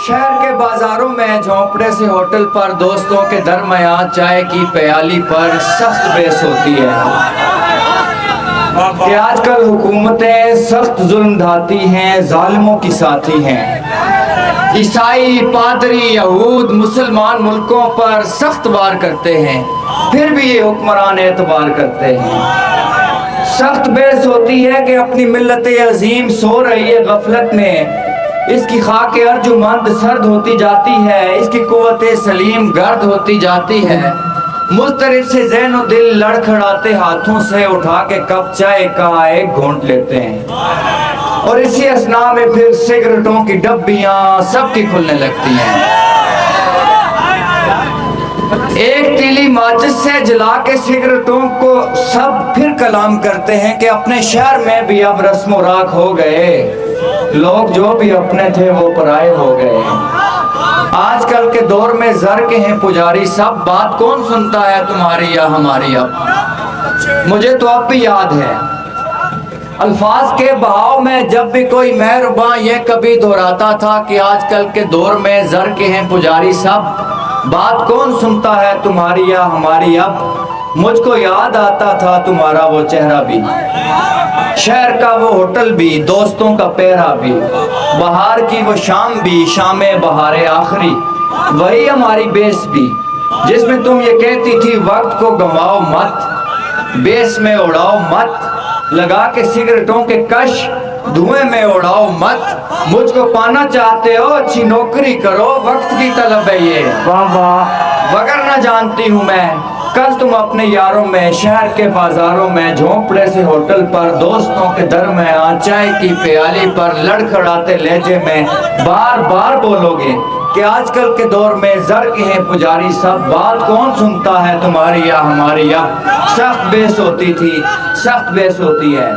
شہر کے بازاروں میں جھونپڑے سے ہوٹل پر دوستوں کے درمیان چائے کی پیالی پر سخت بحث ہوتی ہے کہ آج کل حکومتیں سخت ظلم ڈھاتی ہیں، ظالموں کی ساتھی ہیں۔ عیسائی، پادری، یہود مسلمان ملکوں پر سخت وار کرتے ہیں، پھر بھی یہ حکمران اعتبار کرتے ہیں۔ سخت بحث ہوتی ہے کہ اپنی ملت عظیم سو رہی ہے غفلت میں، اس کی خاک ارجمند سرد ہوتی جاتی ہے، اس کی قوت سلیم گرد ہوتی جاتی ہے۔ مضطرب سے ذہن و دل لڑکھڑاتے ہاتھوں سے اٹھا کے کپ چائے کا ایک گھونٹ لیتے ہیں، اور اسی اثناء میں پھر سگریٹوں کی ڈبیاں سب کی کھلنے لگتی ہیں۔ ایک تیلی ماچس سے جلا کے سگریٹوں کو سب پھر کلام کرتے ہیں کہ اپنے شہر میں بھی اب رسم و راک ہو گئے، لوگ جو بھی اپنے تھے وہ پرائے ہو گئے۔ آج کل کے دور میں زر کے ہیں پجاری سب، بات کون سنتا ہے تمہاری یا ہماری اب؟ مجھے تو اب بھی یاد ہے الفاظ کے بہاؤ میں جب بھی کوئی مہرباں یہ کبھی دہراتا تھا کہ آج کل کے دور میں زر کے ہیں پجاری سب، بات کون سنتا ہے تمہاری یا ہماری اب؟ مجھ کو یاد آتا تھا تمہارا وہ چہرہ بھی، شہر کا وہ ہوٹل بھی، دوستوں کا پیرا بھی، بہار کی وہ شام بھی، شام بہار آخری، وہی ہماری بیس بھی جس میں تم یہ کہتی تھی وقت کو گنواؤ مت، بیس میں اڑاؤ مت، لگا کے سگریٹوں کے کش دھوئیں میں اڑاؤ مت۔ مجھ کو پانا چاہتے ہو اچھی نوکری کرو، وقت کی طلب ہے یہ، وگر نہ جانتی ہوں میں کل تم اپنے یاروں میں، شہر کے بازاروں میں، جھونپڑے سے ہوٹل پر، دوستوں کے درمیان چائے کی پیالی پر لڑکھڑاتے لہجے میں بار بار بولو گے کہ آج کل کے دور میں زر کے ہیں پجاری سب، بات کون سنتا ہے تمہاری یا ہماری اب؟ سخت بحث ہوتی تھی، سخت بحث ہوتی ہے۔